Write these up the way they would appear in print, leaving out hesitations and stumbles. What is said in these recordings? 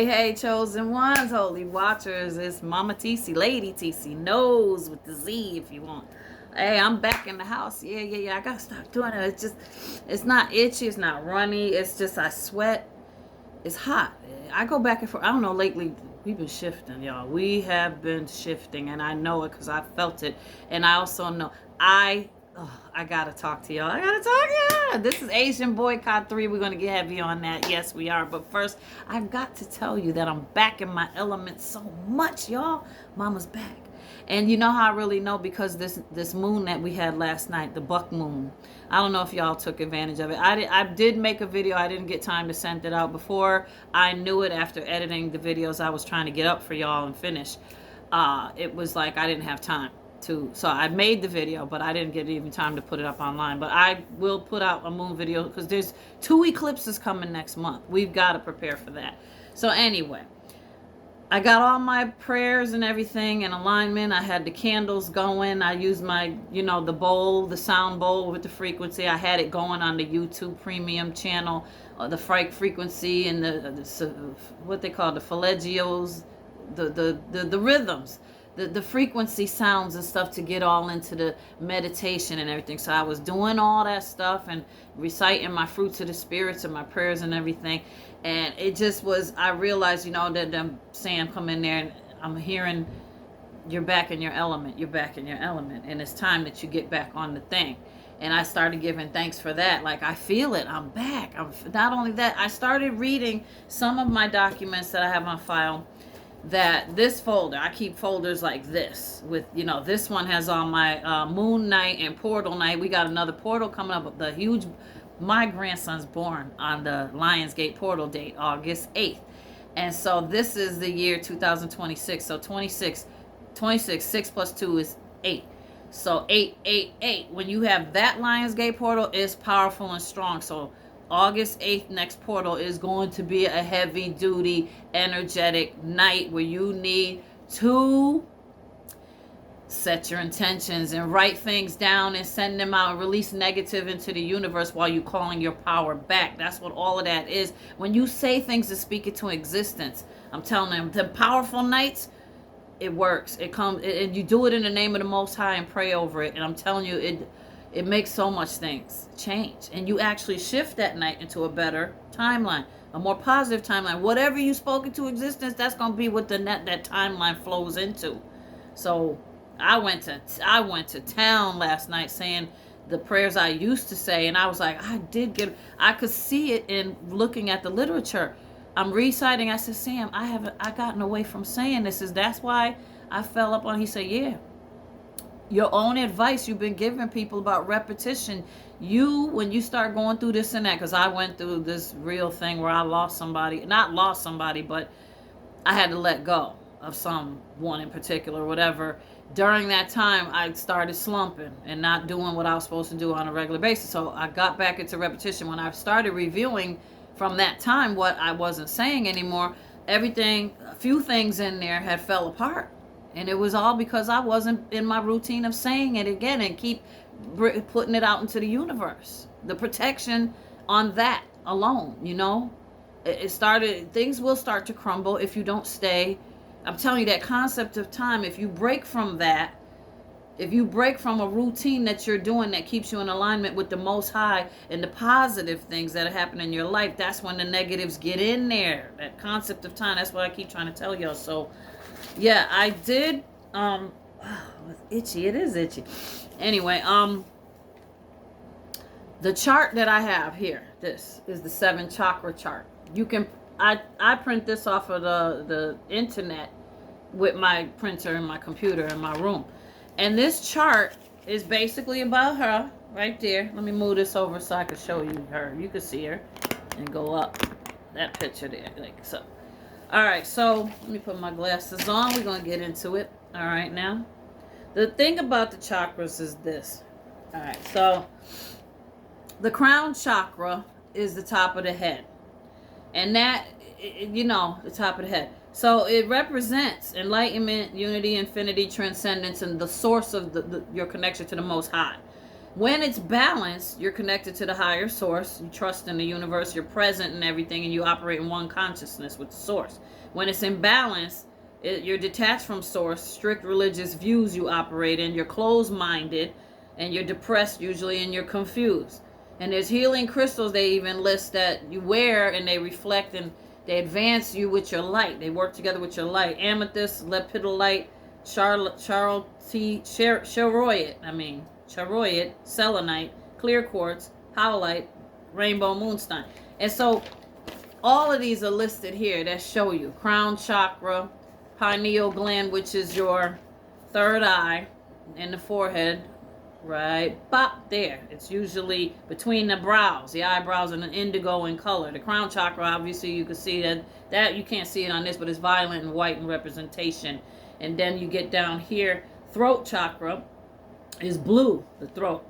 Hey, chosen ones, holy watchers. It's Mama TC, Lady TC, knows with the Z if you want. Hey, I'm back in the house. Yeah. I gotta stop doing it. It's just, it's not itchy, it's not runny. It's just I sweat. It's hot. I go back and forth. I don't know, lately we've been shifting, y'all. We have been shifting, and I know it because I felt it. And I also know I gotta talk to y'all. I gotta talk to y'all. This is Asian Boycott 3. We're gonna get heavy on that. Yes, we are. But first, I've got to tell you that I'm back in my element so much, y'all. Mama's back. And you know how I really know? Because this moon that we had last night, the buck moon. I don't know if y'all took advantage of it. I did make a video. I didn't get time to send it out before I knew it. After editing the videos I was trying to get up for y'all and finish, it was like I didn't have time to. So I made the video, but I didn't get even time to put it up online. But I will put out a moon video because there's 2 eclipses coming next month. We've got to prepare for that. So anyway, I got all my prayers and everything in alignment. I had the candles going. I used my, the bowl, the sound bowl with the frequency. I had it going on the YouTube premium channel, the frequency and the what they call the flageolets, the rhythms, the frequency sounds and stuff to get all into the meditation and everything. So I was doing all that stuff and reciting my fruits of the spirits and my prayers and everything. And it just was, I realized, that I'm saying, come in there and I'm hearing, you're back in your element. You're back in your element. And it's time that you get back on the thing. And I started giving thanks for that. Like, I feel it. I'm back. Not only that, I started reading some of my documents that I have on file. That this folder, I keep folders like this with, this one has all my moon night and portal night. We got another portal coming up. My grandson's born on the Lionsgate portal date, August 8th. And so this is the year 2026. So 26, 6 plus 2 is 8. So 888. When you have that Lionsgate portal, it's powerful and strong. So August 8th, next portal is going to be a heavy duty, energetic night where you need to set your intentions and write things down and send them out and release negative into the universe while you're calling your power back. That's what all of that is. When you say things to speak it to existence, I'm telling them, the powerful nights, it works. It comes, and you do it in the name of the Most High and pray over it. And I'm telling you, it makes so much things change. And you actually shift that night into a better timeline, a more positive timeline. Whatever you spoke into existence, that's going to be what that timeline flows into. So I went to town last night saying the prayers I used to say. And I was like, I could see it in looking at the literature. I'm reciting. I said, Sam, I gotten away from saying this. That's why I fell up on. He said, yeah. Your own advice you've been giving people about repetition. When you start going through this and that, because I went through this real thing where I not lost somebody, but I had to let go of someone in particular, whatever. During that time, I started slumping and not doing what I was supposed to do on a regular basis. So I got back into repetition. When I started reviewing from that time what I wasn't saying anymore, a few things in there had fell apart. And it was all because I wasn't in my routine of saying it again and keep putting it out into the universe. The protection on that alone, things will start to crumble if you don't stay. I'm telling you, that concept of time, if you break from that, if you break from a routine that you're doing that keeps you in alignment with the Most High and the positive things that happen in your life, that's when the negatives get in there. That concept of time, that's what I keep trying to tell y'all. So yeah, I did, it's itchy, it is itchy. Anyway, the chart that I have here, this is the 7 chakra chart. I print this off of the internet with my printer and my computer in my room. And this chart is basically about her right there. Let me move this over so I can show you her. You can see her and go up that picture there, like so. All right, so let me put my glasses on. We're going to get into it. All right, now. The thing about the chakras is this. All right, so the crown chakra is the top of the head. And that, the top of the head. So it represents enlightenment, unity, infinity, transcendence, and the source of your connection to the Most High. When it's balanced, you're connected to the higher source. You trust in the universe. You're present in everything, and you operate in one consciousness with the source. When it's imbalanced, you're detached from source. Strict religious views you operate in. You're closed-minded, and you're depressed usually, and you're confused. And there's healing crystals they even list that you wear, and they reflect and they advance you with your light. They work together with your light. Amethyst, lepidolite, charoite, selenite, clear quartz, howlite, rainbow moonstone. And so all of these are listed here that show you crown chakra, pineal gland, which is your third eye in the forehead, right bop there. It's usually between the brows, the eyebrows, and the indigo in color. The crown chakra, obviously you can see that you can't see it on this, but it's violet and white in representation. And then you get down here, throat chakra is blue, the throat.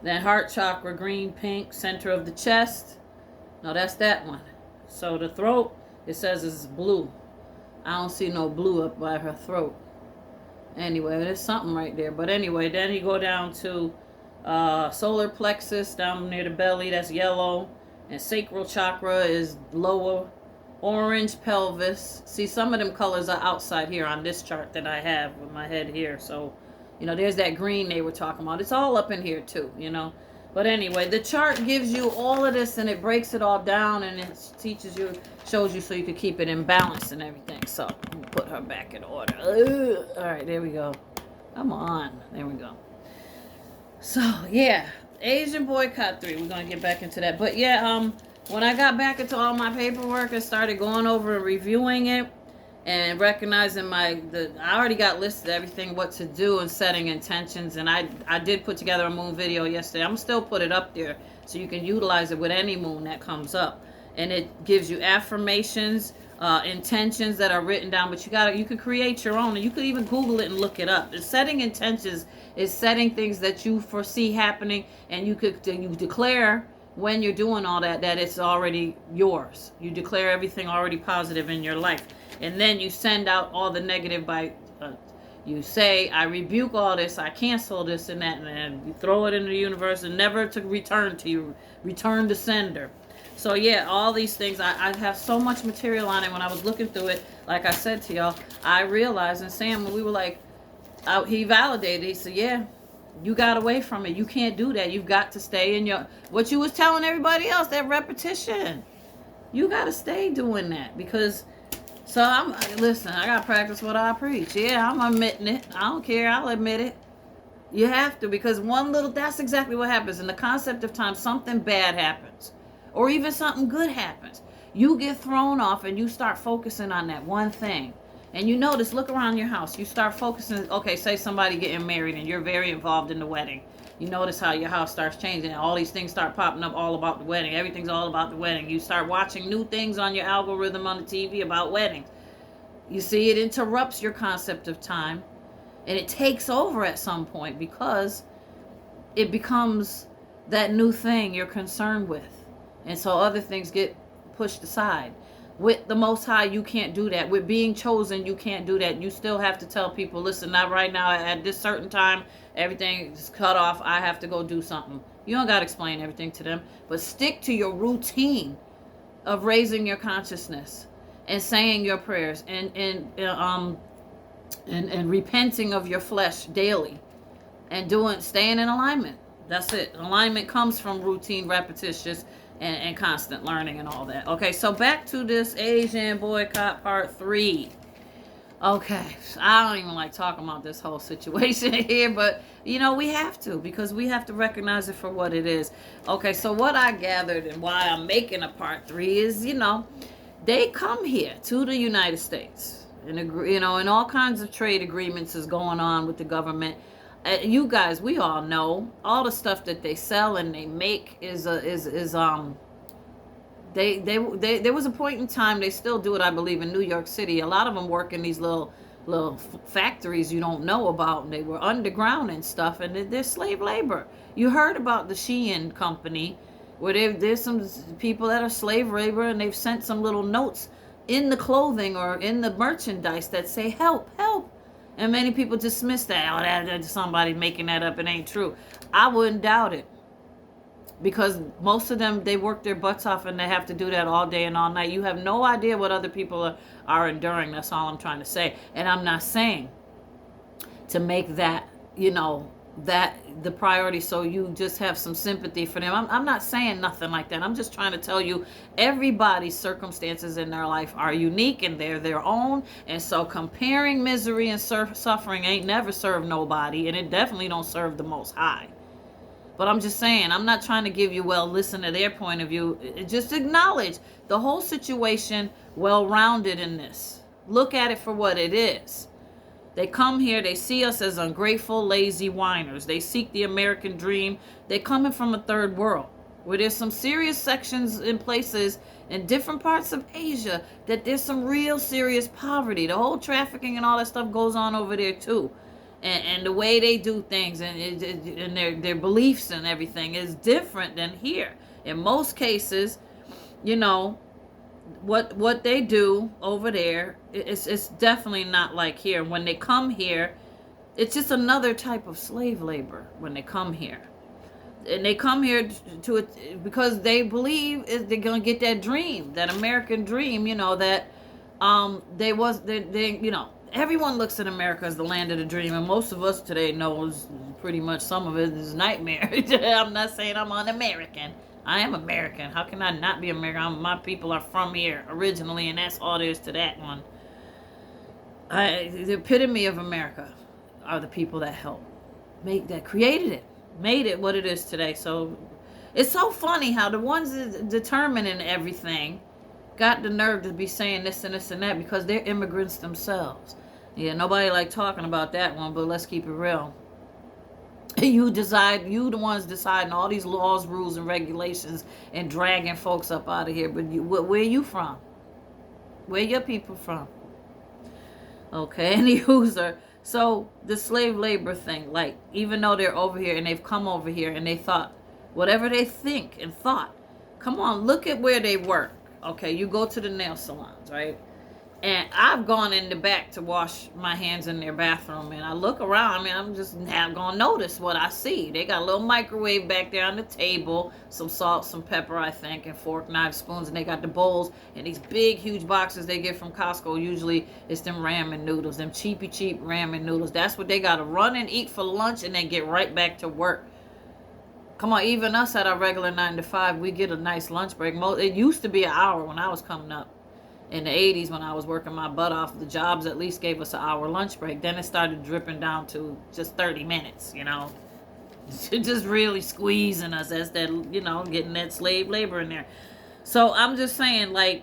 Then heart chakra, green, pink, center of the chest. No, that's that one. So the throat, it says is blue. I don't see no blue up by her throat. Anyway, there's something right there. But anyway, then you go down to solar plexus down near the belly. That's yellow. And sacral chakra is lower. Orange pelvis. See, some of them colors are outside here on this chart that I have with my head here. So, you know, there's that green they were talking about. It's all up in here too, you know. But anyway, the chart gives you all of this, and it breaks it all down, and it teaches you, shows you so you can keep it in balance and everything. So, I'm going to put her back in order. All right, there we go. Come on. There we go. So, yeah. Asian Boycott 3. We're going to get back into that. But, yeah, when I got back into all my paperwork and started going over and reviewing it and recognizing I already got listed everything, what to do, and setting intentions. And I did put together a moon video yesterday. I'm still put it up there so you can utilize it with any moon that comes up. And it gives you affirmations, intentions that are written down, but you can create your own, and you could even Google it and look it up. And setting intentions is setting things that you foresee happening, and you declare when you're doing all that it's already yours. You declare everything already positive in your life. And then you send out all the negative by, you say, I rebuke all this, I cancel this and that, and then you throw it into the universe and never to return to you, return to sender. So yeah, all these things, I have so much material on it. When I was looking through it, like I said to y'all, I realized, and Sam, when we were like, he validated, he said, yeah, you got away from it. You can't do that. You've got to stay in what you was telling everybody else, that repetition. You got to stay doing that because... So listen, I got to practice what I preach. Yeah, I'm admitting it. I don't care. I'll admit it. You have to, because that's exactly what happens. In the concept of time, something bad happens. Or even something good happens. You get thrown off and you start focusing on that one thing. And you notice, look around your house. You start focusing, okay, say somebody getting married and you're very involved in the wedding. You notice how your house starts changing. All these things start popping up all about the wedding. Everything's all about the wedding. You start watching new things on your algorithm on the TV about weddings. You see, it interrupts your concept of time. And it takes over at some point because it becomes that new thing you're concerned with. And so other things get pushed aside. With the Most High, you can't do that. With being chosen, you can't do that. You still have to tell people, listen, not right now. At this certain time, everything is cut off. I have to go do something. You don't got to explain everything to them. But stick to your routine of raising your consciousness and saying your prayers and repenting of your flesh daily and staying in alignment. That's it. Alignment comes from routine, repetitious, and constant learning and all that. Okay, so back to this Asian Boycott Part 3. Okay, I don't even like talking about this whole situation here, but, you know, we have to, because we have to recognize it for what it is. Okay, so what I gathered and why I'm making a Part 3 is, you know, they come here to the United States. And, you know, and all kinds of trade agreements is going on with the government. You guys, we all know all the stuff that they sell and they make there was a point in time, they still do it, I believe, in New York City. A lot of them work in these little factories you don't know about, and they were underground and stuff, and they're slave labor. You heard about the Shein company where there's some people that are slave labor, and they've sent some little notes in the clothing or in the merchandise that say help, help. And many people dismiss that. Oh, that's somebody making that up. It ain't true. I wouldn't doubt it. Because most of them, they work their butts off and they have to do that all day and all night. You have no idea what other people are enduring. That's all I'm trying to say. And I'm not saying to make that, that the priority so you just have some sympathy for them. I'm not saying nothing like that. I'm just trying to tell you everybody's circumstances in their life are unique and they're their own. And so comparing misery and suffering ain't never served nobody, and it definitely don't serve the Most High. But I'm just saying, I'm not trying to give you, well, listen to their point of view. Just acknowledge the whole situation, well-rounded in this. Look at it for what it is. They come here, they see us as ungrateful, lazy whiners. They seek the American dream. They're coming from a third world, where there's some serious sections in places in different parts of Asia that there's some real serious poverty. The whole trafficking and all that stuff goes on over there too. And the way they do things and their beliefs and everything is different than here. In most cases, what they do over there, it's definitely not like here. When they come here, it's just another type of slave labor when they come here. And they come here because they believe they're going to get that dream, that American dream, that everyone looks at America as the land of the dream, and most of us today knows pretty much some of it is nightmare. I'm not saying I'm un-American. I am American. How can I not be American? My people are from here originally, and that's all there is to that one. The epitome of America are the people that helped that created it, made it what it is today. So it's so funny how the ones determining everything got the nerve to be saying this and this and that because they're immigrants themselves. Yeah, nobody like talking about that one, but let's keep it real. You the ones deciding all these laws, rules, and regulations and dragging folks up out of here. But where are you from? Where your people from? Okay, any user. So the slave labor thing, like, even though they're over here and they've come over here and they thought, whatever they think and thought, come on, look at where they work. Okay, you go to the nail salons, right? And I've gone in the back to wash my hands in their bathroom, and I look around, I'm just not going to notice what I see. They got a little microwave back there on the table, some salt, some pepper, I think, and fork, knife, spoons, and they got the bowls and these big, huge boxes they get from Costco. Usually it's them ramen noodles, them cheap ramen noodles. That's what they got to run and eat for lunch and then get right back to work. Come on, even us at our regular 9 to 5, we get a nice lunch break. It used to be an hour when I was coming up. In the 80s, when I was working my butt off, the jobs at least gave us an hour lunch break. Then it started dripping down to just 30 minutes, just really squeezing us as that, getting that slave labor in there. So I'm just saying, like,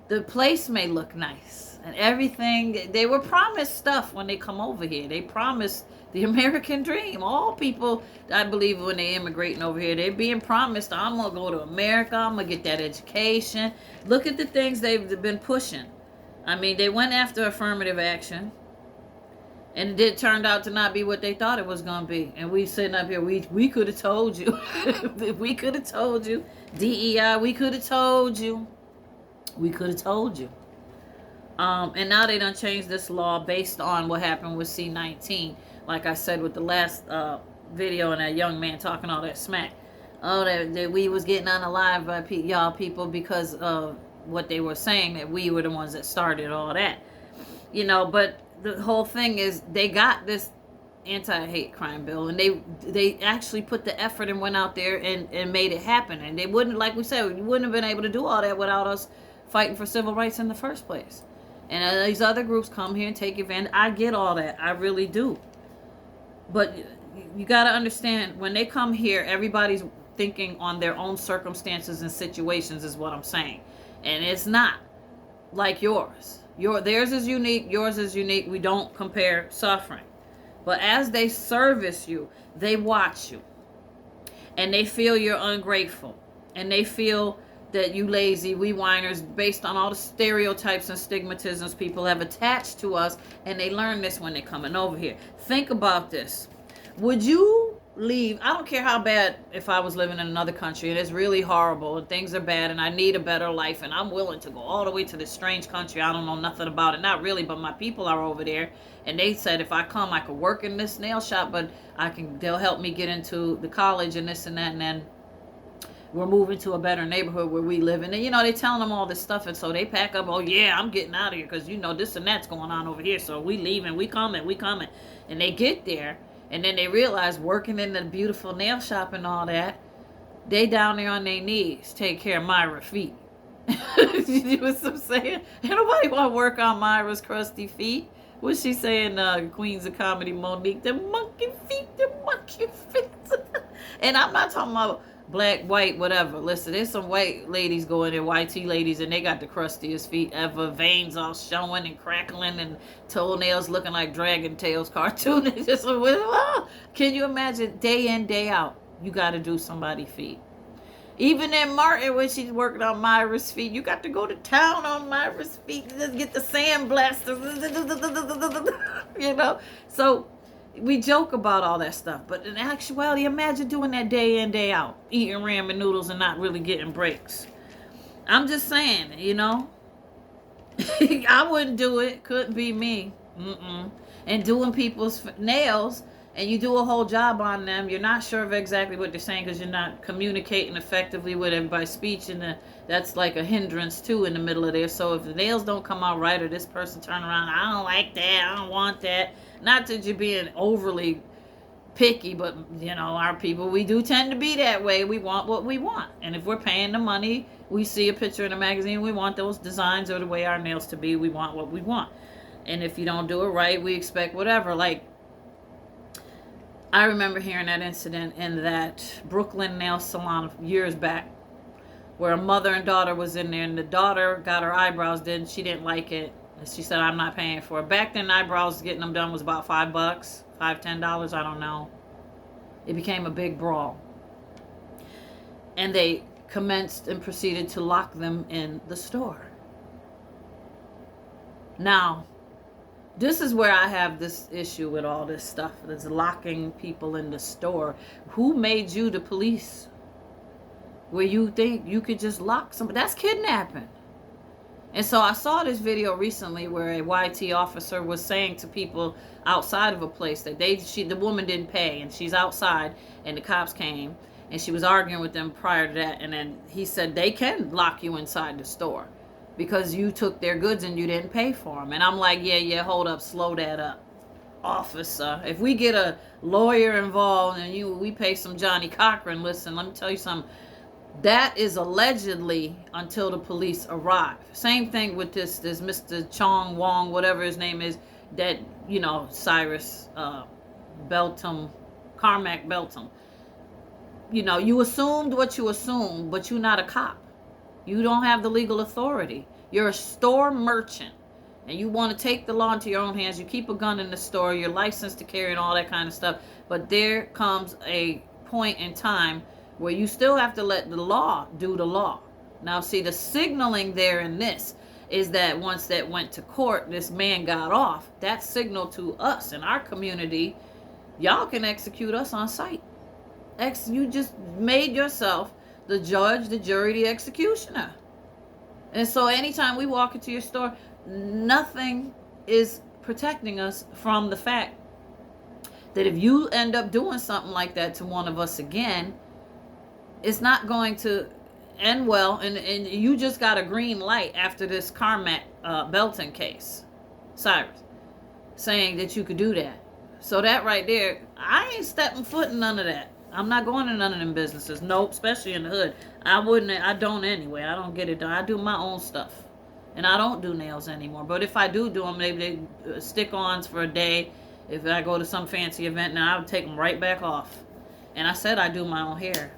the place may look nice and everything. They were promised stuff when they come over here. They promised the American dream. All people, I believe, when they immigrating over here, they're being promised, I'm going to go to America. I'm going to get that education. Look at the things they've been pushing. I mean, they went after affirmative action, and it turned out to not be what they thought it was going to be. And we sitting up here, we could have told you. We could have told you. DEI, we could have told you. We could have told you. And now they done changed this law based on what happened with C-19. Like I said with the last video, and that young man talking all that smack. Oh, that we was getting unalive by y'all people because of what they were saying, that we were the ones that started all that. But the whole thing is they got this anti-hate crime bill, and they actually put the effort and went out there and made it happen. And they wouldn't, like we said, you wouldn't have been able to do all that without us fighting for civil rights in the first place. And these other groups come here and take advantage. I get all that. I really do. But you got to understand, when they come here, everybody's thinking on their own circumstances and situations is what I'm saying. And it's not like yours. Theirs is unique. Yours is unique. We don't compare suffering. But as they service you, they watch you. And they feel you're ungrateful. And they feel that you lazy, we whiners, based on all the stereotypes and stigmatisms people have attached to us, and they learn this when they're coming over here. Think about this. Would you leave. I don't care how bad, if I was living in another country and it's really horrible and things are bad and I need a better life and I'm willing to go all the way to this strange country. I don't know nothing about it. Not really, but my people are over there and they said if I come, I could work in this nail shop, but they'll help me get into the college and this and that, and then we're moving to a better neighborhood where we live. And then, they telling them all this stuff. And so they pack up, oh yeah, I'm getting out of here because, this and that's going on over here. So we leaving, we coming. And they get there. And then they realize working in the beautiful nail shop and all that, they down there on their knees, take care of Myra's feet. You know what I'm saying? Ain't nobody want to work on Myra's crusty feet. What's she saying, Queens of Comedy, Monique? The monkey feet. And I'm not talking about black, white, whatever. Listen, there's some white ladies going there, YT ladies, and they got the crustiest feet ever. Veins all showing and crackling and toenails looking like Dragon Tales cartoon. It's just, can you imagine day in, day out, you got to do somebody's feet? Even in Martin, when she's working on Myra's feet, you got to go to town on Myra's feet. Just get the sand blasters. So we joke about all that stuff, but in actuality, imagine doing that day in, day out, eating ramen noodles and not really getting breaks. I'm just saying, I wouldn't do it. Couldn't be me. And doing people's nails, and you do a whole job on them, you're not sure of exactly what they're saying because you're not communicating effectively with them by speech, and that's like a hindrance too in the middle of there. So if the nails don't come out right, or this person turn around, I don't like that, I don't want that. Not that you're being overly picky, but our people, we do tend to be that way. We want what we want, and if we're paying the money, we see a picture in a magazine, we want those designs or the way our nails to be. We want what we want, and if you don't do it right, we expect whatever. Like, I remember hearing that incident in that Brooklyn nail salon years back, where a mother and daughter was in there, and the daughter got her eyebrows done. She didn't like it. And she said, I'm not paying for it. Back then, eyebrows, getting them done was about $5, $10, I don't know. It became a big brawl. And they commenced and proceeded to lock them in the store. Now, this is where I have this issue with all this stuff that's locking people in the store. Who made you the police? Where you think you could just lock somebody? That's kidnapping. And so I saw this video recently where a YT officer was saying to people outside of a place that the woman didn't pay, and she's outside, and the cops came, and she was arguing with them prior to that, and then he said they can lock you inside the store because you took their goods and you didn't pay for them. And I'm like, yeah, hold up, slow that up, officer. If we get a lawyer involved and we pay some Johnny Cochran, listen, let me tell you something. That is allegedly until the police arrive. Same thing with this Mr. Chong Wong, whatever his name is, that, Cyrus Beltum, Carmack Beltum. You assumed what you assumed, but you're not a cop. You don't have the legal authority. You're a store merchant, and you want to take the law into your own hands. You keep a gun in the store. You're licensed to carry and all that kind of stuff. But there comes a point in time where you still have to let the law do the law. Now, see, the signaling there in this is that once that went to court, this man got off. That signal to us in our community, y'all can execute us on sight. You just made yourself the judge, the jury, the executioner. And so anytime we walk into your store, nothing is protecting us from the fact that if you end up doing something like that to one of us again, it's not going to end well. And you just got a green light after this Carmack Belton case, Cyrus, saying that you could do that. So that right there, I ain't stepping foot in none of that. I'm not going to none of them businesses. Nope, especially in the hood. I don't anyway. I don't get it done. I do my own stuff. And I don't do nails anymore. But if I do them, maybe they stick-ons for a day. If I go to some fancy event, now I would take them right back off. And I said I do my own hair.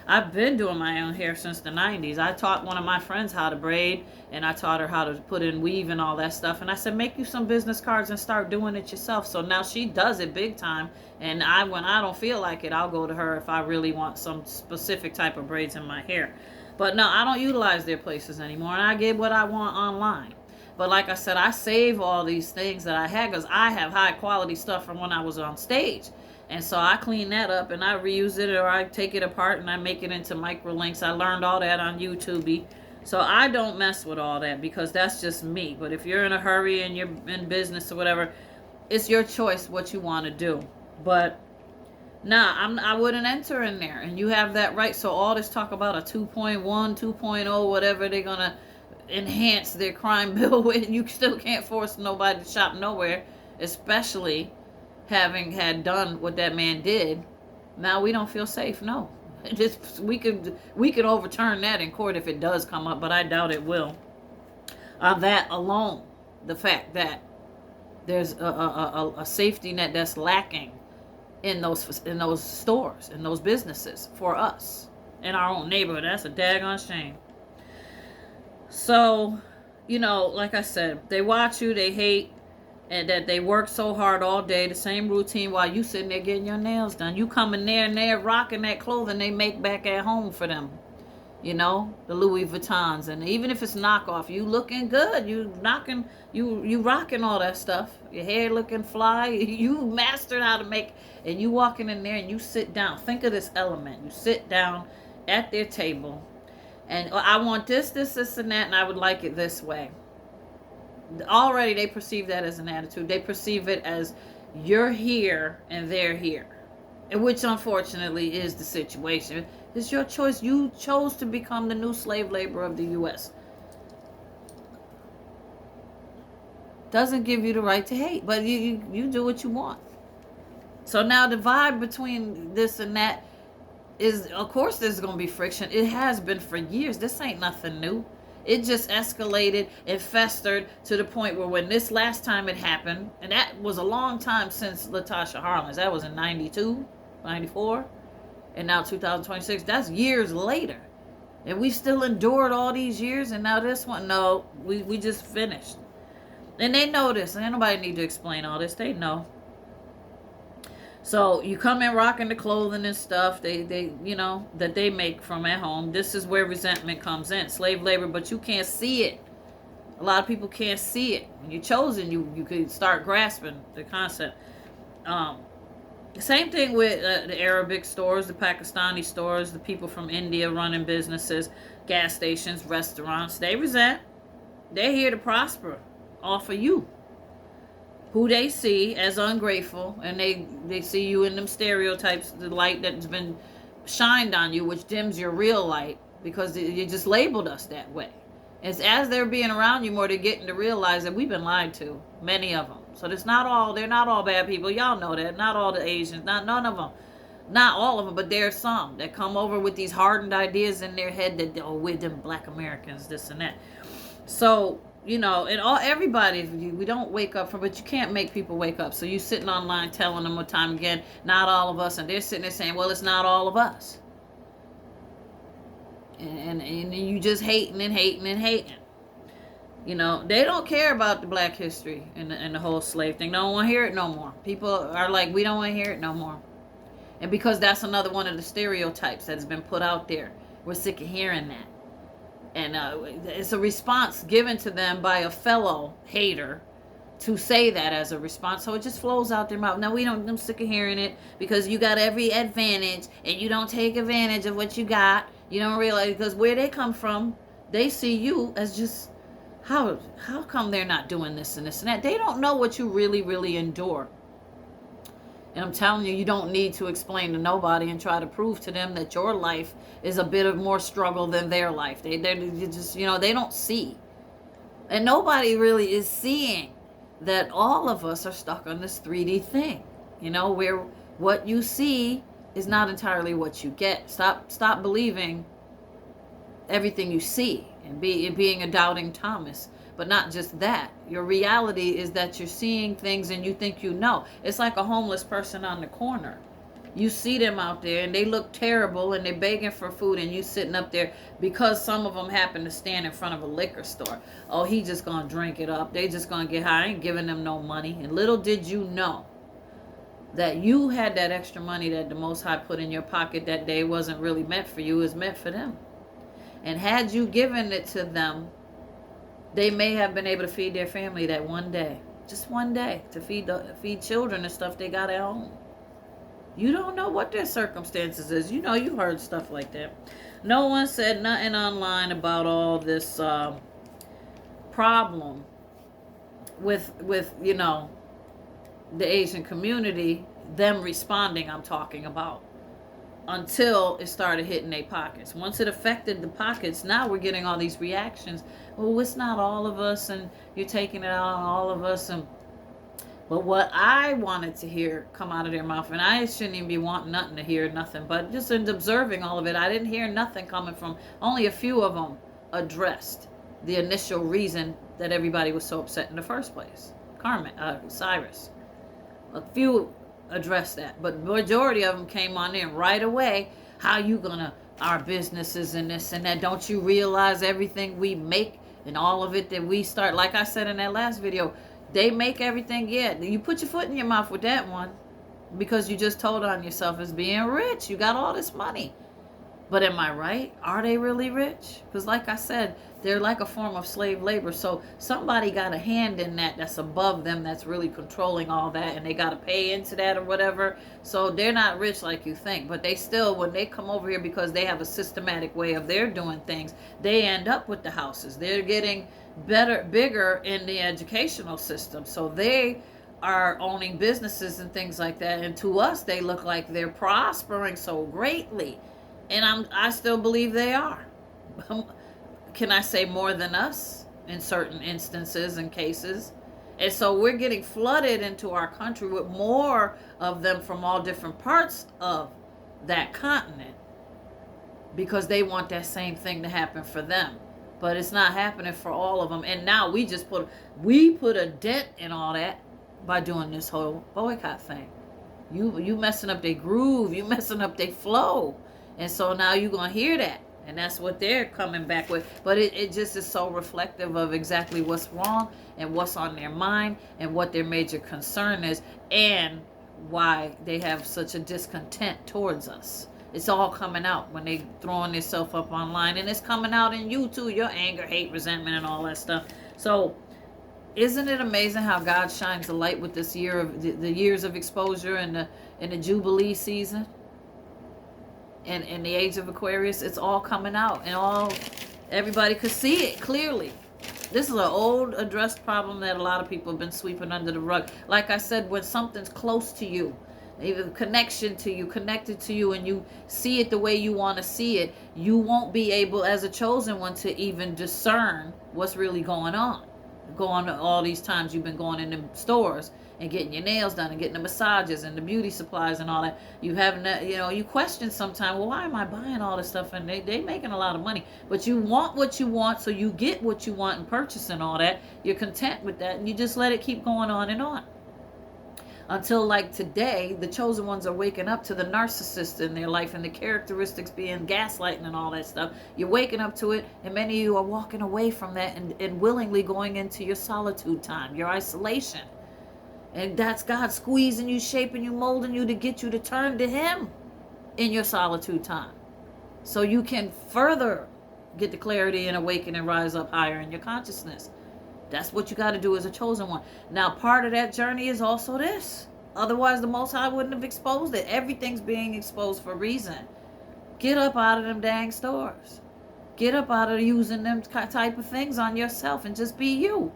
I've been doing my own hair since the 90s. I taught one of my friends how to braid, and I taught her how to put in weave and all that stuff. And I said, make you some business cards and start doing it yourself. So now she does it big time. And when I don't feel like it, I'll go to her if I really want some specific type of braids in my hair. But no, I don't utilize their places anymore, and I get what I want online. But like I said, I save all these things that I had because I have high quality stuff from when I was on stage. And so I clean that up and I reuse it, or I take it apart and I make it into micro links. I learned all that on YouTube. So I don't mess with all that because that's just me. But if you're in a hurry and you're in business or whatever, it's your choice what you want to do. But nah, I wouldn't enter in there. And you have that right. So all this talk about a 2.1, 2.0, whatever they're going to enhance their crime bill with, you still can't force nobody to shop nowhere, especially having had done what that man did. Now we don't feel safe. No, we could overturn that in court if it does come up, but I doubt it will. That alone, the fact that there's a safety net that's lacking in those stores, in those businesses for us in our own neighborhood, that's a daggone shame. So, like I said, they watch you, they hate. And that they work so hard all day, the same routine while you sitting there getting your nails done. You coming there and they're rocking that clothing they make back at home for them. The Louis Vuittons. And even if it's knockoff, you looking good. You rocking all that stuff. Your hair looking fly. You mastered how to make, and you walking in there and you sit down. Think of this element. You sit down at their table and I want this, and that, and I would like it this way. Already they perceive that as an attitude. They perceive it as you're here and they're here, and which unfortunately is the situation. It's your choice. You chose to become the new slave labor of the U.S. Doesn't give you the right to hate, but you do what you want. So now the vibe between this and that is, of course, there's going to be friction. It has been for years. This ain't nothing new. It just escalated and festered to the point where when this last time it happened, and that was a long time since Latasha Harlins, that was in 92, 94, and now 2026, that's years later. And we still endured all these years, and now this one, no, we just finished. And they know this, and ain't nobody need to explain all this, they know. So you come in rocking the clothing and stuff they that they make from at home. This is where resentment comes in. Slave labor, but you can't see it. A lot of people can't see it. When you're chosen, you could start grasping the concept. Same thing with the Arabic stores, the Pakistani stores, the people from India running businesses, gas stations, restaurants. They resent. They're here to prosper off of you, who they see as ungrateful, and they see you in them stereotypes, the light that's been shined on you, which dims your real light because you just labeled us that way. It's as they're being around you more, they're getting to realize that we've been lied to, many of them. So they're not all bad people. Y'all know that. Not all the Asians, none of them. Not all of them, but there's some that come over with these hardened ideas in their head that, we're them black Americans, this and that. So, and everybody, we don't wake up but you can't make people wake up. So you sitting online telling them time again, not all of us, and they're sitting there saying, well, it's not all of us. And you just hating and hating and hating. They don't care about the black history and the whole slave thing. They don't want to hear it no more. People are like, we don't want to hear it no more. And because that's another one of the stereotypes that has been put out there. We're sick of hearing that. And it's a response given to them by a fellow hater to say that as a response. So it just flows out their mouth. Now, I'm sick of hearing it because you got every advantage and you don't take advantage of what you got. You don't realize, because where they come from, they see you as just, how come they're not doing this and this and that? They don't know what you really, really endure. And I'm telling you, you don't need to explain to nobody and try to prove to them that your life is a bit of more struggle than their life. They just, they don't see. And nobody really is seeing that all of us are stuck on this 3D thing. Where what you see is not entirely what you get. Stop believing everything you see and being a doubting Thomas. But not just that. Your reality is that you're seeing things and you think you know. It's like a homeless person on the corner. You see them out there and they look terrible and they're begging for food, and you sitting up there because some of them happen to stand in front of a liquor store. Oh, he just gonna drink it up. They just gonna get high. I ain't giving them no money. And little did you know that you had that extra money that the Most High put in your pocket that day wasn't really meant for you. It was meant for them. And had you given it to them they may have been able to feed their family that one day. Just one day to feed children and stuff they got at home. You don't know what their circumstances is. You know, you heard stuff like that. No one said nothing online about all this problem with you know, the Asian community, them responding, I'm talking about, until it started hitting their pockets. Once it affected the pockets, now we're getting all these reactions. Well, it's not all of us, and you're taking it out on all of us. But what I wanted to hear come out of their mouth, and I shouldn't even be wanting nothing to hear nothing, but just in observing all of it, I didn't hear nothing coming from, only a few of them addressed the initial reason that everybody was so upset in the first place. Cyrus. A few addressed that, but majority of them came on in right away. How you gonna, our businesses and this and that, don't you realize everything we make and all of it that we start, like I said in that last video, they make everything. Yeah, you put your foot in your mouth with that one, because you just told on yourself as being rich. You got all this money. But am I right? Are they really rich? Because like I said, they're like a form of slave labor. So somebody got a hand in that that's above them, that's really controlling all that, and they got to pay into that or whatever. So they're not rich like you think. But they still, when they come over here, because they have a systematic way of their doing things, they end up with the houses. They're getting bigger in the educational system. So they are owning businesses and things like that. And to us, they look like they're prospering so greatly. And I still believe they are. Can I say more than us in certain instances and cases? And so we're getting flooded into our country with more of them from all different parts of that continent, because they want that same thing to happen for them. But it's not happening for all of them. And now we put a dent in all that by doing this whole boycott thing. You messing up their groove. You messing up their flow. And so now you're going to hear that. And that's what they're coming back with. But it just is so reflective of exactly what's wrong and what's on their mind and what their major concern is, and why they have such a discontent towards us. It's all coming out when they throwing themselves up online. And it's coming out in you too. Your anger, hate, resentment, and all that stuff. So isn't it amazing how God shines a light with this year of the years of exposure and the Jubilee season? And in the age of Aquarius, it's all coming out, and everybody could see it clearly. This is an old addressed problem that a lot of people have been sweeping under the rug. Like I said, when something's close to you, even connected to you, and you see it the way you want to see it, you won't be able, as a chosen one, to even discern what's really going on. Going all these times you've been going in the stores and getting your nails done and getting the massages and the beauty supplies and all that, you haven't, you question sometimes, well, why am I buying all this stuff? And they making a lot of money, but you want what you want, so you get what you want and purchasing all that. You're content with that, and you just let it keep going on and on. Until like today, the chosen ones are waking up to the narcissist in their life and the characteristics being gaslighting and all that stuff. You're waking up to it, and many of you are walking away from that and willingly going into your solitude time, your isolation. And that's God squeezing you, shaping you, molding you to get you to turn to Him in your solitude time. So you can further get the clarity and awaken and rise up higher in your consciousness. That's what you got to do as a chosen one. Now, part of that journey is also this. Otherwise, the Most High wouldn't have exposed it. Everything's being exposed for a reason. Get up out of them dang stores. Get up out of using them type of things on yourself and just be you.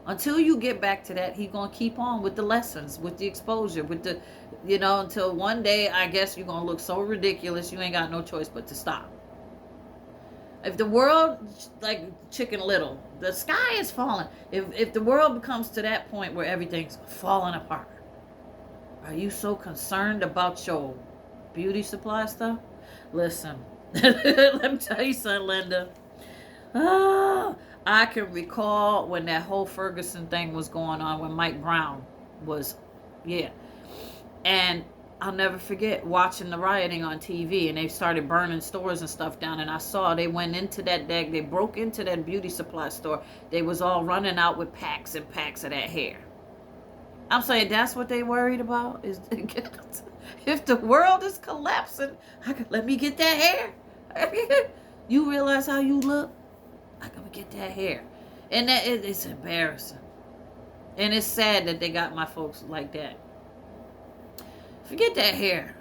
Until you get back to that, He's going to keep on with the lessons, with the exposure, with the, until one day, I guess you're going to look so ridiculous, you ain't got no choice but to stop. If the world, like Chicken Little, the sky is falling. If the world becomes to that point where everything's falling apart, are you so concerned about your beauty supply stuff? Listen, let me tell you something, Linda. I can recall when that whole Ferguson thing was going on, when Mike Brown was, and I'll never forget watching the rioting on TV, and they started burning stores and stuff down, and I saw they went into they broke into that beauty supply store. They was all running out with packs and packs of that hair. I'm saying that's what they worried about, is if the world is collapsing, let me get that hair. You realize how you look? I can get that hair. And it's embarrassing. And it's sad that they got my folks like that. Forget that hair.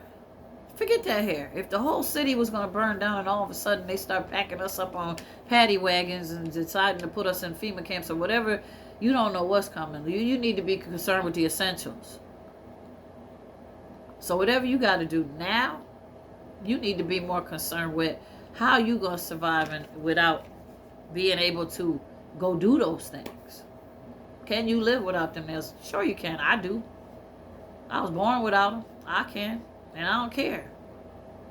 Forget that hair. If the whole city was going to burn down and all of a sudden they start packing us up on paddy wagons and deciding to put us in FEMA camps or whatever, you don't know what's coming. You need to be concerned with the essentials. So whatever you got to do now, you need to be more concerned with how you going to survive and without being able to go do those things. Can you live without them nails? Sure you can. I do. I was born without them. I can. And I don't care.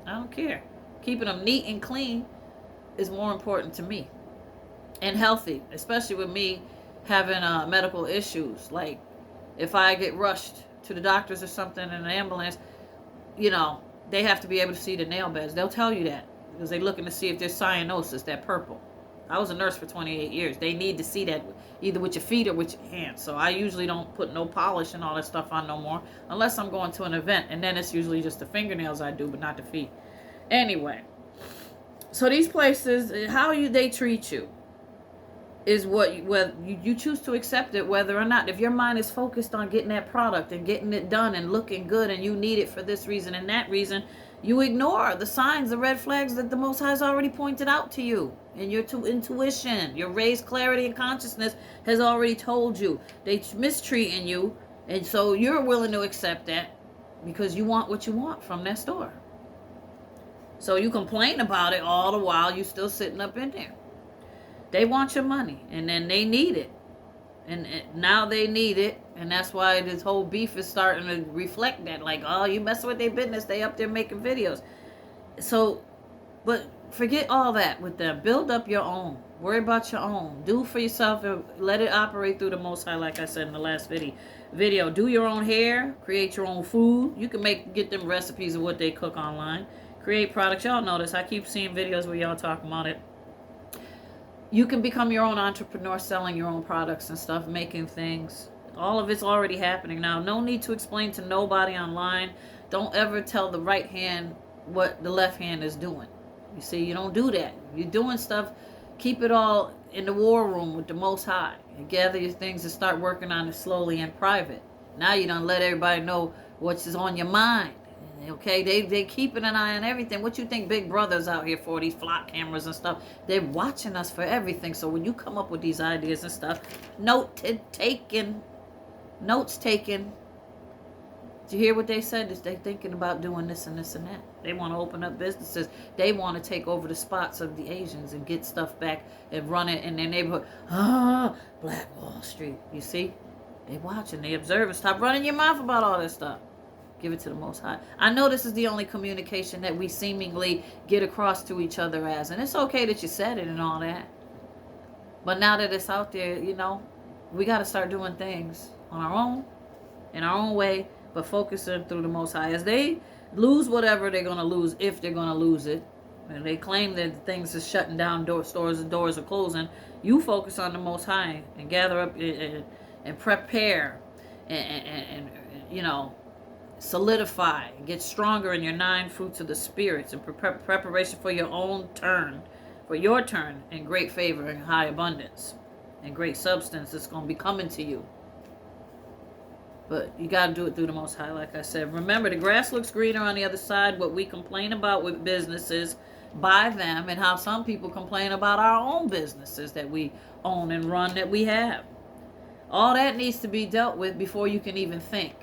I don't care. Keeping them neat and clean is more important to me. And healthy. Especially with me having medical issues. Like if I get rushed to the doctors or something in an ambulance, you know, they have to be able to see the nail beds. They'll tell you that. Because they're looking to see if there's cyanosis, that purple. I was a nurse for 28 years. They need to see that either with your feet or with your hands. So I usually don't put no polish and all that stuff on no more. Unless I'm going to an event. And then it's usually just the fingernails I do, but not the feet. Anyway. So these places, how they treat you is whether you choose to accept it, whether or not. If your mind is focused on getting that product and getting it done and looking good and you need it for this reason and that reason, you ignore the signs, the red flags that the Most High has already pointed out to you. And your intuition, your raised clarity and consciousness has already told you. They mistreating you. And so you're willing to accept that because you want what you want from that store. So you complain about it all the while you're still sitting up in there. They want your money and then they need it. And now they need it. And that's why this whole beef is starting to reflect that. Like, oh, you messing with their business. They up there making videos. So, but forget all that with them. Build up your own. Worry about your own. Do for yourself and let it operate through the Most High, like I said in the last video. Do your own hair. Create your own food. You can get them recipes of what they cook online. Create products. Y'all know this. I keep seeing videos where y'all talking about it. You can become your own entrepreneur, selling your own products and stuff, making things. All of it's already happening now. No need to explain to nobody online. Don't ever tell the right hand what the left hand is doing. You see, you don't do that. You're doing stuff, keep it all in the war room with the Most High. And gather your things and start working on it slowly in private. Now you don't let everybody know what's on your mind. Okay, they keeping an eye on everything. What you think Big Brother's out here for, these flock cameras and stuff? They're watching us for everything. So when you come up with these ideas and stuff, notes taken. Did you hear what they said? They're thinking about doing this and this and that. They want to open up businesses. They want to take over the spots of the Asians and get stuff back and run it in their neighborhood. Black Wall Street. You see? They watching. They observing. Stop running your mouth about all this stuff. Give it to the Most High. I know this is the only communication that we seemingly get across to each other as. And it's okay that you said it and all that. But now that it's out there, you know, we got to start doing things on our own, in our own way, but focusing through the Most High. As they lose whatever they're going to lose, if they're going to lose it, and they claim that things are shutting down, stores and doors are closing, you focus on the Most High and gather up and prepare and you know, solidify, get stronger in your 9 fruits of the spirits and preparation for your own turn, in great favor and high abundance and great substance that's going to be coming to you. But you got to do it through the Most High, like I said. Remember, the grass looks greener on the other side. What we complain about with businesses, buy them, and how some people complain about our own businesses that we own and run, that we have. All that needs to be dealt with before you can even think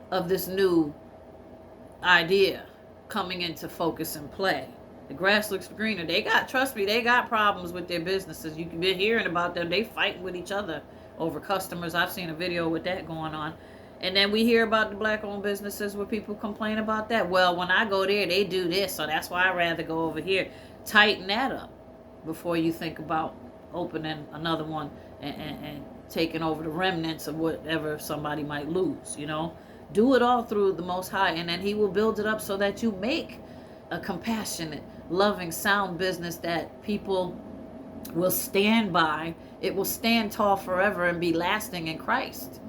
of this new idea coming into focus and play. The grass looks greener. Trust me, they got problems with their businesses. You can be hearing about them. They fighting with each other over customers. I've seen a video with that going on. And then we hear about the black-owned businesses where people complain about that. Well, when I go there, they do this, so that's why I'd rather go over here. Tighten that up before you think about opening another one and taking over the remnants of whatever somebody might lose, you know. Do it all through the Most High, and then He will build it up so that you make a compassionate, loving, sound business that people will stand by. It will stand tall forever and be lasting in Christ.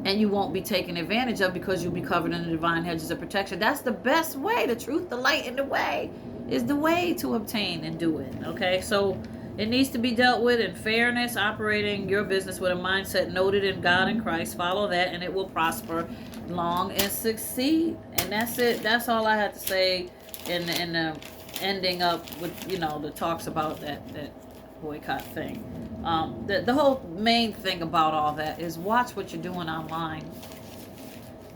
And you won't be taken advantage of because you'll be covered in the divine hedges of protection. That's the best way. The truth, the light, and the way is the way to obtain and do it. Okay, so It needs to be dealt with in fairness, operating your business with a mindset noted in God and Christ. Follow that and it will prosper long and succeed. And that's it. That's all I had to say in the ending up with, you know, the talks about that boycott thing. The whole main thing about all that is watch what you're doing online.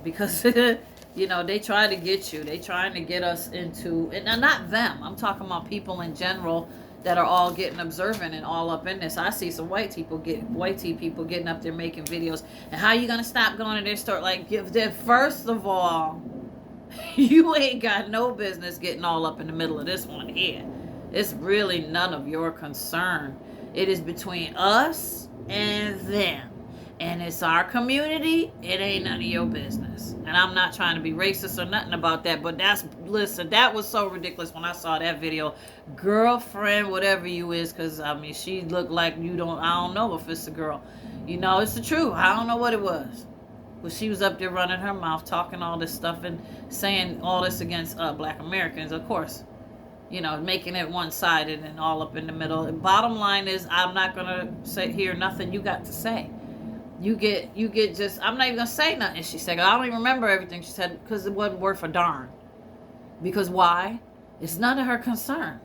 Because, you know, they try to get you. They trying to get us into, and not them. I'm talking about people in general that are all getting observant and all up in this. I see some white tea people getting up there making videos. And how you gonna stop going to their store? Like, first of all, you ain't got no business getting all up in the middle of this one here. It's really none of your concern. It is between us and them. And it's our community. It ain't none of your business. And I'm not trying to be racist or nothing about that, but listen, that was so ridiculous when I saw that video. Girlfriend, whatever you is, because, I mean, she looked like I don't know if it's a girl. You know, it's the truth. I don't know what it was. But she was up there running her mouth, talking all this stuff and saying all this against black Americans, of course. You know, making it one-sided and all up in the middle. And bottom line is, I'm not going to hear nothing you got to say. You get just, I'm not even going to say nothing she said. I don't even remember everything she said because it wasn't worth a darn. Because why? It's none of her concern.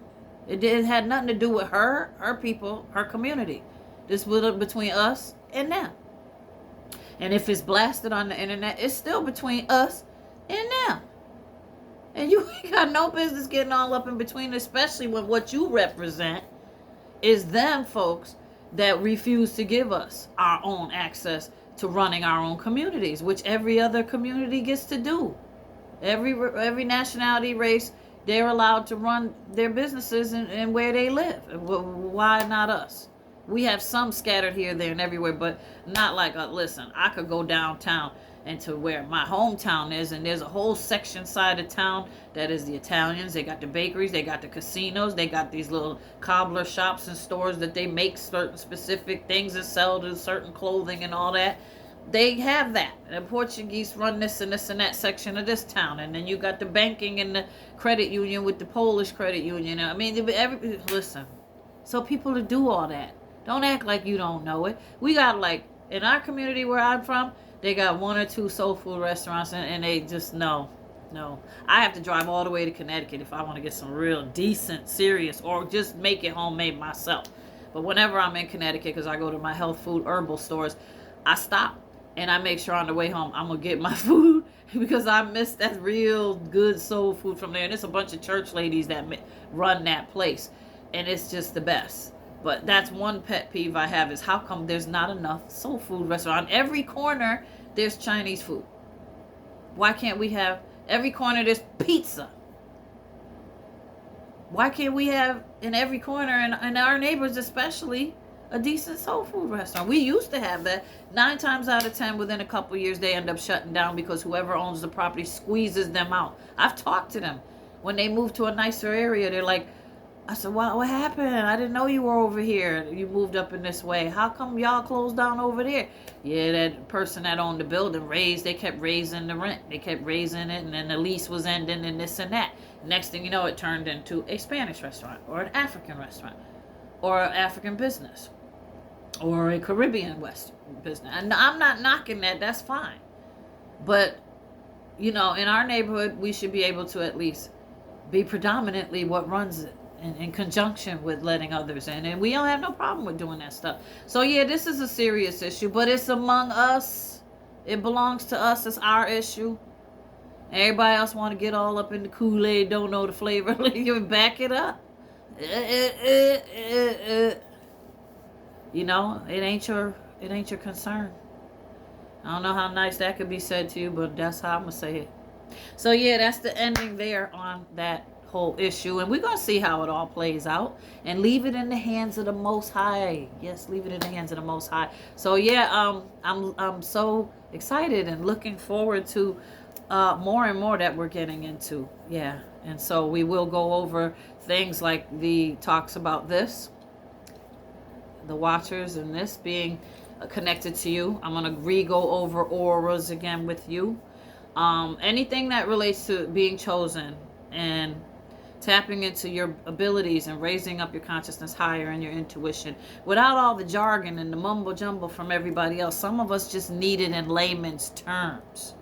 It had nothing to do with her people, her community. This was between us and them. And if it's blasted on the internet, it's still between us and them. And you ain't got no business getting all up in between, especially when what you represent is them folks that refuse to give us our own access to running our own communities, which every other community gets to do. Every nationality, race, they're allowed to run their businesses and where they live. Why not us? We have some scattered here, there, and everywhere, but not like, listen, I could go downtown and to where my hometown is, and there's a whole section side of town that is the Italians. They got the bakeries, they got the casinos, they got these little cobbler shops and stores that they make certain specific things and sell to certain clothing and all that. They have that. The Portuguese run this and that section of this town, and then you got the banking and the credit union with the Polish credit union. I mean, listen. So people to do all that. Don't act like you don't know it. We got, like, in our community where I'm from, they got 1 or 2 soul food restaurants, and they just, no. I have to drive all the way to Connecticut if I want to get some real decent, serious, or just make it homemade myself. But whenever I'm in Connecticut, because I go to my health food herbal stores, I stop, and I make sure on the way home I'm going to get my food, because I miss that real good soul food from there. And it's a bunch of church ladies that run that place, and it's just the best. But that's one pet peeve I have, is how come there's not enough soul food restaurant? On every corner, there's Chinese food. Why can't we have, every corner there's pizza? Why can't we have in every corner, and our neighbors especially, a decent soul food restaurant? We used to have that. 9 times out of 10, within a couple years, they end up shutting down because whoever owns the property squeezes them out. I've talked to them. When they move to a nicer area, they're like, I said, what happened? I didn't know you were over here. You moved up in this way. How come y'all closed down over there? Yeah, that person that owned the building they kept raising the rent. They kept raising it, and then the lease was ending and this and that. Next thing you know, it turned into a Spanish restaurant or an African restaurant or an African business or a Caribbean Western business. And I'm not knocking that. That's fine. But, you know, in our neighborhood, we should be able to at least be predominantly what runs it, in conjunction with letting others in. And we don't have no problem with doing that stuff. So yeah, this is a serious issue, but it's among us. It belongs to us. It's our issue. Everybody else want to get all up in the Kool-Aid, don't know the flavor. You back it up. You know, it ain't your concern. I don't know how nice that could be said to you, but that's how I'm gonna say it. So yeah, that's the ending there on that whole issue, and we're gonna see how it all plays out and leave it in the hands of the Most High. Yes, leave it in the hands of the Most High. So yeah, I'm so excited and looking forward to more and more that we're getting into. Yeah, and so we will go over things like the talks about this, the Watchers, and this being connected to you. I'm gonna go over auras again with you. Anything that relates to being chosen and tapping into your abilities and raising up your consciousness higher and your intuition without all the jargon and the mumbo jumbo from everybody else. Some of us just need it in layman's terms.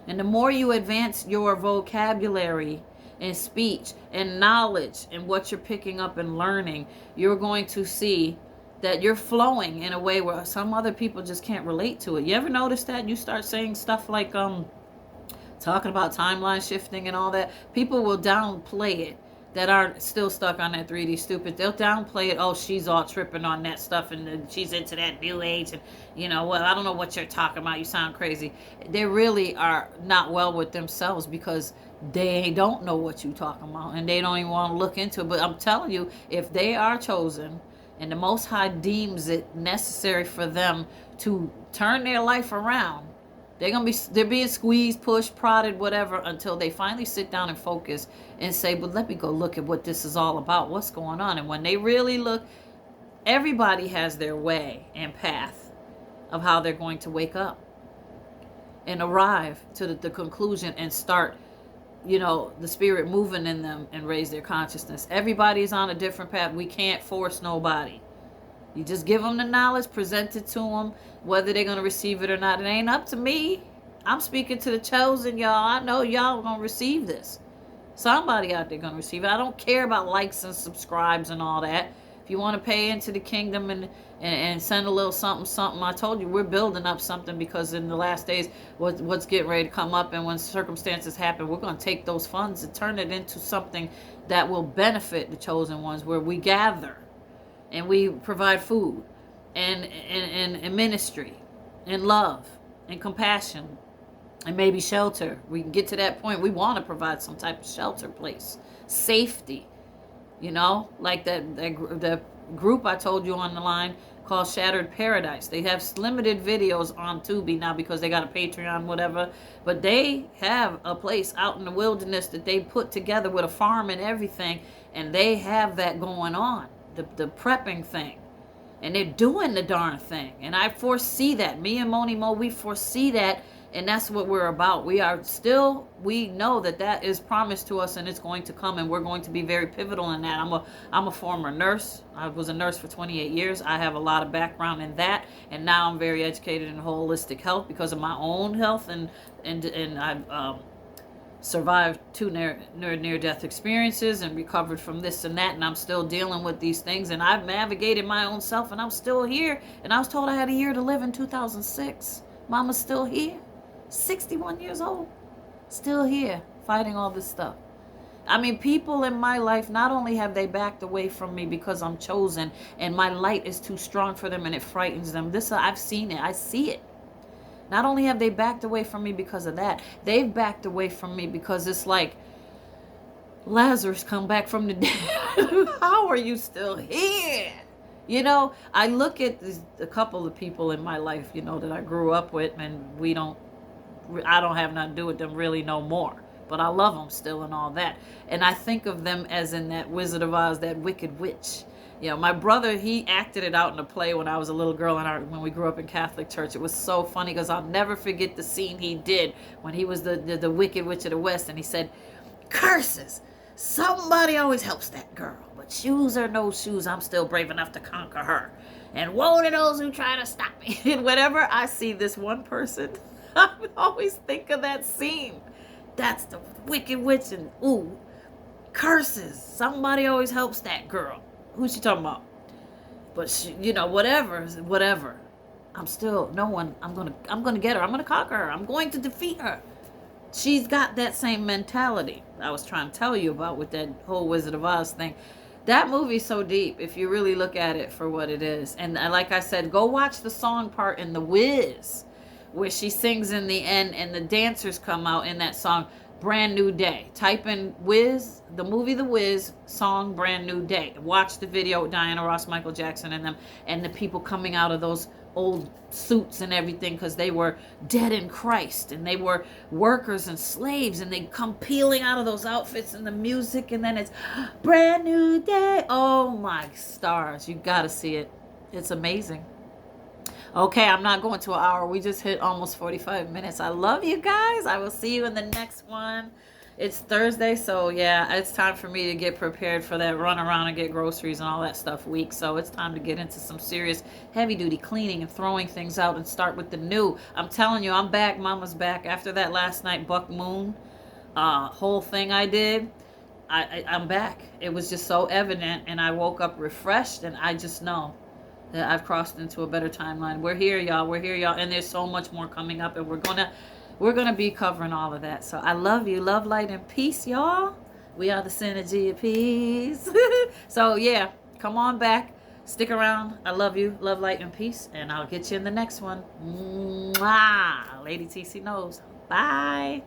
And the more you advance your vocabulary and speech and knowledge and what you're picking up and learning, you're going to see that you're flowing in a way where some other people just can't relate to it. You ever notice that? You start saying stuff like talking about timeline shifting and all that, people will downplay it that aren't still stuck on that 3D stupid. They'll downplay it. Oh, she's all tripping on that stuff and she's into that new age and, you know, well, I don't know what you're talking about. You sound crazy. They really are not well with themselves because they don't know what you're talking about and they don't even want to look into it. But I'm telling you, if they are chosen and the Most High deems it necessary for them to turn their life around, they're being squeezed, pushed, prodded, whatever, until they finally sit down and focus and say, but let me go look at what this is all about, what's going on. And when they really look, everybody has their way and path of how they're going to wake up and arrive to the conclusion and start, you know, the spirit moving in them and raise their consciousness. Everybody's on a different path. We can't force nobody. You just give them the knowledge, present it to them, whether they're going to receive it or not. It ain't up to me. I'm speaking to the chosen, y'all. I know y'all are going to receive this. Somebody out there going to receive it. I don't care about likes and subscribes and all that. If you want to pay into the kingdom and send a little something, I told you we're building up something because in the last days, what's getting ready to come up, and when circumstances happen, we're going to take those funds and turn it into something that will benefit the chosen ones, where we gather and we provide food and ministry and love and compassion and maybe shelter. We can get to that point. We want to provide some type of shelter place, safety, you know, like the group I told you on the line called Shattered Paradise. They have limited videos on Tubi now because they got a Patreon, whatever, but they have a place out in the wilderness that they put together with a farm and everything, and they have that going on, the prepping thing, and they're doing the darn thing. And I foresee that. Me and Moni Mo, we foresee that, and that's what we're about. We know that is promised to us, and it's going to come, and we're going to be very pivotal in that. I'm a former nurse. I was a nurse for 28 years. I have a lot of background in that, and now I'm very educated in holistic health because of my own health, and I've survived 2 near-death experiences and recovered from this and that, and I'm still dealing with these things, and I've navigated my own self, and I'm still here. And I was told I had a year to live in 2006. Mama's still here, 61 years old, still here, fighting all this stuff. I mean, people in my life, not only have they backed away from me because I'm chosen and my light is too strong for them and it frightens them. I've seen it. I see it. Not only have they backed away from me because of that, they've backed away from me because it's like Lazarus come back from the dead. How are you still here? You know, I look at a couple of people in my life, you know, that I grew up with, and I don't have nothing to do with them really no more. But I love them still and all that. And I think of them as in that Wizard of Oz, that wicked witch. You know, my brother, he acted it out in a play when I was a little girl when we grew up in Catholic church. It was so funny because I'll never forget the scene he did when he was the Wicked Witch of the West, and he said, "Curses! Somebody always helps that girl, but shoes or no shoes, I'm still brave enough to conquer her. And woe to those who try to stop me." And whenever I see this one person, I always think of that scene. That's the Wicked Witch, and ooh, curses! Somebody always helps that girl. Who's she talking about? But she, you know, whatever. I'm gonna get her. I'm gonna conquer her. I'm going to defeat her. She's got that same mentality I was trying to tell you about with that whole Wizard of Oz thing. That movie's so deep if you really look at it for what it is. And like I said, go watch the song part in The Wiz, where she sings in the end and the dancers come out in that song, Brand New Day. Type in Wiz, the movie The Wiz, song Brand New Day. Watch the video with Diana Ross, Michael Jackson and them, and the people coming out of those old suits and everything because they were dead in Christ, and they were workers and slaves, and they come peeling out of those outfits, and the music, and then it's Brand New Day. Oh my stars, you gotta see it. It's amazing. Okay, I'm not going to an hour. We just hit almost 45 minutes. I love you guys. I will see you in the next one. It's Thursday, so yeah, it's time for me to get prepared for that run around and get groceries and all that stuff week. So it's time to get into some serious heavy duty cleaning and throwing things out and start with the new. I'm telling you, I'm back. Mama's back. After that last night buck moon whole thing I did, I'm back. It was just so evident, and I woke up refreshed, and I just know that I've crossed into a better timeline. We're here, y'all. We're here, y'all. And there's so much more coming up, and we're gonna be covering all of that. So I love you. Love, light, and peace, y'all. We are the synergy of peace. So yeah, come on back. Stick around. I love you. Love, light, and peace. And I'll get you in the next one. Mwah. Lady TC knows. Bye.